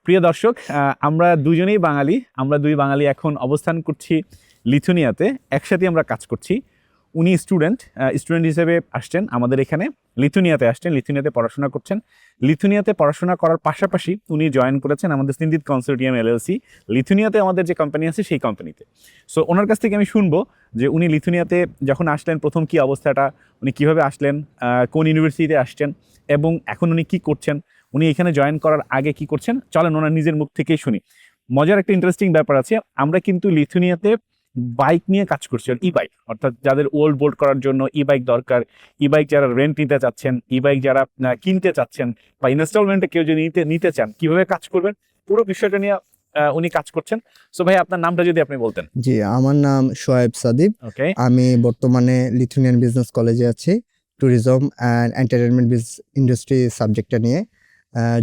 প্রিয় দর্শক, আমরা দুজনেই বাঙালি। আমরা দুই বাঙালি এখন অবস্থান করছি লিথুনিয়াতে, একসাথে আমরা কাজ করছি। উনি স্টুডেন্ট হিসেবে আসছেন আমাদের এখানে, লিথুনিয়াতে আসছেন, লিথুনিয়াতে পড়াশোনা করছেন। লিথুনিয়াতে পড়াশোনা করার পাশাপাশি উনি জয়েন করেছেন আমাদের সিন্দিত কনসোর্টিয়াম LLC, লিথুনিয়াতে আমাদের যে কোম্পানি আছে সেই কোম্পানিতে। সো ওনার কাছ থেকে আমি শুনবো যে উনি লিথুনিয়াতে যখন আসলেন প্রথম কি অবস্থাটা, উনি কিভাবে আসলেন, কোন ইউনিভার্সিটিতে আসছেন এবং এখন উনি কি করছেন, উনি এখানে জয়েন করার আগে কি করছেন। চলেন ওনার নিজের মুখ থেকেই শুনি। মজার একটা ইন্টারেস্টিং ব্যাপার আছে, আমরা কিন্তু লিথুনিয়াতে বাইক নিয়ে কাজ করছি, ই বাইক, অর্থাৎ যাদের ওল্ড বোল্ড করার জন্য ই বাইক দরকার, ই বাইক যারা রেন্ট নিতে চাচ্ছেন, ই বাইক যারা কিনতে চাচ্ছেন বা ইনস্টলমেন্টে কেউ যদি নিতে চান, কিভাবে কাজ করবেন পুরো বিষয়টা নিয়ে উনি কাজ করছেন। সো ভাই, আপনার নামটা যদি আপনি বলতেন। জি, আমার নাম শোয়েব সাদিব। ওকে, আমি বর্তমানে লিথুনিয়ান বিজনেস কলেজে আছি, ট্যুরিজম অ্যান্ড এন্টারটেনমেন্ট ইন্ডাস্ট্রি সাবজেক্টটা নিয়ে।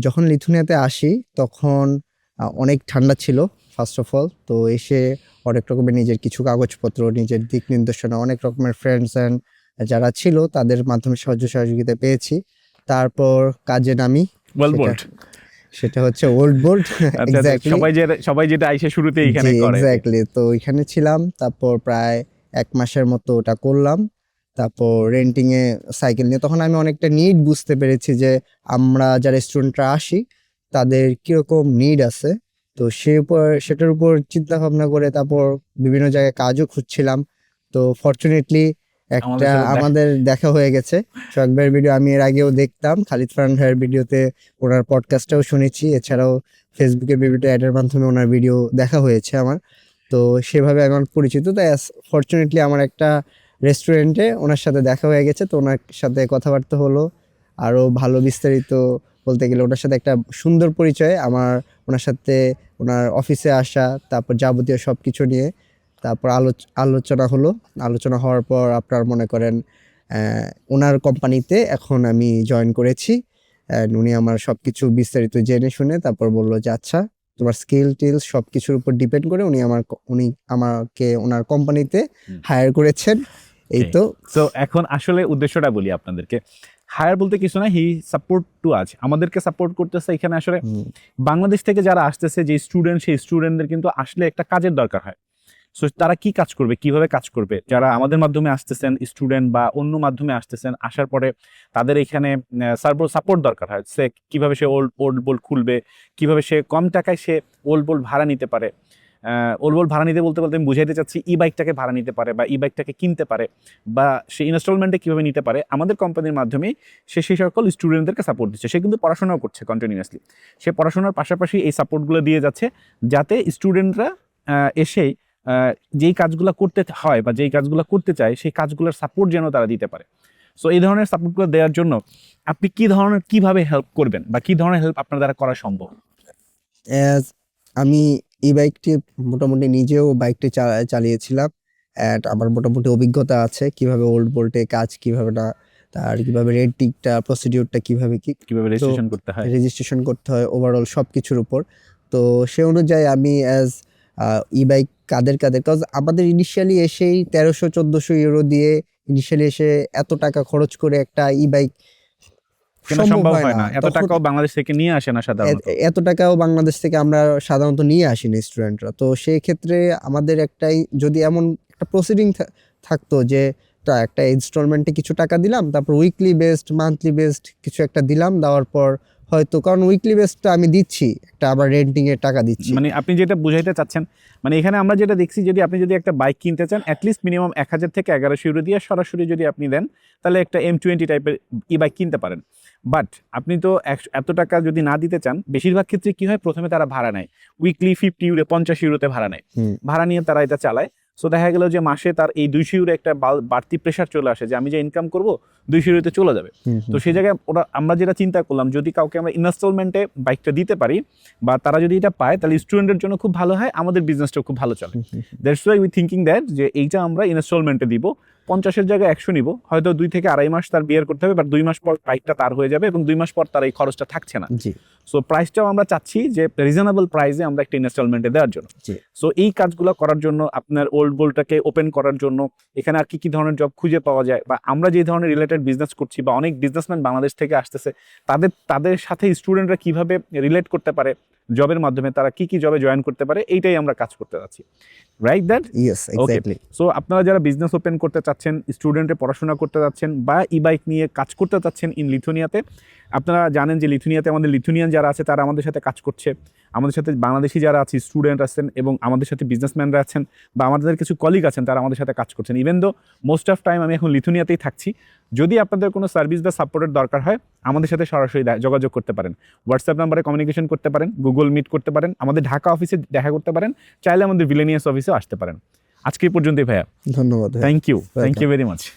যখন লিথুনিয়াতে আসি তখন অনেক ঠান্ডা ছিল ফার্স্ট অফ অল। তো এসে অনেক রকমের নিজের কিছু কাগজপত্র, নিজের দিক নির্দেশনা, অনেক রকমের ফ্রেন্ডস অ্যান্ড যারা ছিল তাদের মাধ্যমে সাহায্য সহযোগিতা পেয়েছি। তারপর কাজে নামি, সেটা হচ্ছে ওল্ড বোল্ড। এক্স্যাক্টলি, সবাই যেটা আইসে শুরুতে এখানে করে। এক্স্যাক্টলি, তো এখানে ছিলাম। তারপর প্রায় 1 মাসের মতো ওটা করলাম। তারপর রেন্টিং এ সাইকেল নিয়ে তখন আমি অনেকটা নিড বুঝতে পেরেছি যে আমরা যারা স্টুডেন্টরা আসি তাদের কিরকম নিড আছে। তো সেটার উপর চিন্তা ভাবনা করে তারপর বিভিন্ন জায়গায় কাজও খুঁজছিলাম। তো ফরচুনেটলি একটা আমাদের দেখা হয়ে গেছে। সোহাগ ভাইয়ের ভিডিও আমি এর আগেও দেখতাম, খালিদ ফারহান ভাইয়ের ভিডিওতে ওনার পডকাস্টটাও শুনেছি, এছাড়াও ফেসবুকে বিভিন্ন অ্যাডের মাধ্যমে ওনার ভিডিও দেখা হয়েছে আমার। তো সেভাবে আমার পরিচিত, তাই ফরচুনেটলি আমার একটা রেস্টুরেন্টে ওনার সাথে দেখা হয়ে গেছে। তো ওনার সাথে কথাবার্তা হলো, আরও ভালো বিস্তারিত বলতে গেলে ওনার সাথে একটা সুন্দর পরিচয় আমার, ওনার সাথে ওনার অফিসে আসা, তারপর যাবতীয় সব কিছু নিয়ে তারপর আলোচনা হলো। আলোচনা হওয়ার পর আপনার মনে করেন ওনার কোম্পানিতে এখন আমি জয়েন করেছি। উনি আমার সব কিছু বিস্তারিত জেনে শুনে তারপর বললো যে আচ্ছা, তোমার স্কিল টিলস সব কিছুর উপর ডিপেন্ড করে উনি আমাকে ওনার কোম্পানিতে হায়ার করেছেন। এই তো। সো এখন আসলে উদ্দেশ্যটা বলি আপনাদেরকে। হায়ার বলতে কিছু না, হি সাপোর্ট টু আজ, আমাদেরকে সাপোর্ট করতেছে। এখানে আসলে বাংলাদেশ থেকে যারা আসতেছে, যে স্টুডেন্ট, সেই স্টুডেন্টদের কিন্তু আসলে একটা কাজের দরকার হয়। সো তারা কি কাজ করবে, কিভাবে কাজ করবে, যারা আমাদের মাধ্যমে আসতেছেন স্টুডেন্ট বা অন্য মাধ্যমে আসতেছেন, আসার পরে তাদের এখানে সাপোর্ট দরকার হয়। সে কিভাবে সে ওল্ড বোল্ড খুলবে, কিভাবে সে কম টাকায় সে ওল্ড বোল্ড ভাড়া নিতে পারে। ওল্ড বোল্ড ভাড়া নিতে বলতে আমি বুঝাইতে চাচ্ছি ই বাইকটাকে ভাড়া নিতে পারে বা ই বাইকটাকে কিনতে পারে বা সে ইনস্টলমেন্টে কীভাবে নিতে পারে। আমাদের কোম্পানির মাধ্যমে সে সেই সকল স্টুডেন্টদেরকে সাপোর্ট দিচ্ছে। সে কিন্তু পড়াশোনাও করছে কন্টিনিউয়াসলি, সে পড়াশোনার পাশাপাশি এই সাপোর্টগুলো দিয়ে যাচ্ছে, যাতে স্টুডেন্টরা এসেই যেই কাজগুলো করতে হয় বা যেই কাজগুলো করতে চায় সেই কাজগুলোর সাপোর্ট যেন তারা দিতে পারে। সো এই ধরনের সাপোর্টগুলো দেওয়ার জন্য আপনি কিভাবে হেল্প করবেন বা কি ধরনের হেল্প আপনার দ্বারা করা সম্ভব? আমি এই বাইকটি মোটামুটি নিজেও বাইকটি চালিয়েছিলাম, অ্যান্ড আমার মোটামুটি অভিজ্ঞতা আছে কিভাবে ওল্ড বোল্টে কাজ, কিভাবে না, তার কিভাবে রেন্টিংটা প্রসিডিউরটা কিভাবে রেজিস্ট্রেশন করতে হয় ওভারঅল সব কিছুর উপর। তো সে অনুযায়ী আমি ই বাইক কাদের কজ আমাদের ইনিশিয়ালি এসেই 1300-1400 ইউরো দিয়ে ইনিশিয়ালি এসে এত টাকা খরচ করে একটা ই বাইক সম্ভব হয় না। এত টাকাও বাংলাদেশ থেকে নিয়ে আসে না সাধারণত, এত টাকাও বাংলাদেশ থেকে আমরা সাধারণত নিয়ে আসি না স্টুডেন্টরা। তো সেই ক্ষেত্রে আমাদের একটাই যদি এমন একটা প্রসিডিং থাকতো যে একটা ইনস্টলমেন্টে কিছু টাকা দিলাম, তারপর উইকলি বেসড, মান্থলি বেসড কিছু একটা দিলাম, দেওয়ার পর হয়তো, কারণ উইকলি বেসডটা আমি দিচ্ছি, একটা আবার রেন্টিং এর টাকা দিচ্ছি। মানে আপনি যেটা বুঝাইতে চাচ্ছেন, মানে এখানে আমরা যেটা দেখছি, আপনি যদি একটা বাইক কিনতে চান, অ্যাটলিস্ট মিনিমাম 1000 থেকে 1100 ইউরো দিয়ে সরাসরি যদি আপনি দেন, তাহলে একটা M20 টাইপের ই বাইক কিনতে পারেন। বাট আপনি তো এত টাকা যদি না দিতে চান, বেশিরভাগ ক্ষেত্রে কি হয়, প্রথমে তারা ভাড়া নেয়, উইকলি 50 ইউরো 50 ইউরোতে ভাড়া নেয়। ভাড়া নিয়ে তারা এটা চালায়। সো দেখা গেল যে মাসে তার এই 200 ইউরো একটা বাড়তি প্রেশার চলে আসে যে আমি যে ইনকাম করব 200 ইউরোতে চলে যাবে। তো সেই জায়গায় আমরা যেটা চিন্তা করলাম, যদি কাউকে আমরা ইনস্টলমেন্টে বাইকটা দিতে পারি বা তারা যদি এটা পায়, তাহলে স্টুডেন্টের জন্য খুব ভালো হয়, আমাদের বিজনেসটাও খুব ভালো চলে। That's why we thinking that যে এইটা আমরা ইনস্টলমেন্টে দিব, 50-এর জায়গায় 100 নিব, হয়তো 2 থেকে আড়াই মাস তার বিয়ার করতে হবে, বাট 2 মাস পর বাইকটা তার হয়ে যাবে এবং 2 মাস পর তার এই খরচটা থাকছে না। সো প্রাইসটাও আমরা চাচ্ছি যে রিজনেবল প্রাইসে আমরা একটা ইনস্টলমেন্টে দেওয়ার জন্য। সো এই কাজগুলো করার জন্য, আপনার ওল্ড বোল্টটাকে ওপেন করার জন্য এখানে আর কি ধরনের জব খুঁজে পাওয়া যায়, বা আমরা যে ধরনের রিলেটেড বিজনেস করছি বা অনেক বিজনেসম্যান বাংলাদেশ থেকে আসতেছে, তাদের সাথে স্টুডেন্টরা কিভাবে রিলেট করতে পারে, জবের মাধ্যমে তারা কি কি জবে জয়েন করতে পারে, এইটাই আমরা কাজ করতে যাচ্ছি, right that? Yes, exactly. So আপনারা যারা বিজনেস ওপেন করতে চাচ্ছেন, স্টুডেন্টে পড়াশোনা করতে যাচ্ছেন, বা ই বাইক নিয়ে কাজ করতে চাচ্ছেন ইন লিথুনিয়াতে, আপনারা জানেন যে লিথুনিয়াতে আমাদের লিথুনিয়ান যারা আছে তারা আমাদের সাথে কাজ করছে, আমাদের সাথে বাংলাদেশি যারা আছে স্টুডেন্ট আছেন, এবং আমাদের সাথে বিজনেসম্যানরা আছেন, বা আমাদের কিছু কলিগ আছেন তারা আমাদের সাথে কাজ করছেন। Even though most of time আমি এখন লিথুনিয়াতেই থাকছি। যদি আপনাদের কোনো সার্ভিস বা সাপোর্টের দরকার হয়, আমাদের সাথে সরাসরি যোগাযোগ করতে পারেন, হোয়াটসঅ্যাপ নাম্বারে কমিউনিকেশন করতে পারেন, গুগল মিট করতে পারেন, আমাদের ঢাকা অফিসে দেখা করতে পারেন, চাইলে আমাদের ভিলেনিয়াস অফিসেও আসতে পারেন। আজকে এই পর্যন্তই ভাইয়া, ধন্যবাদ ভাই। Thank you very much.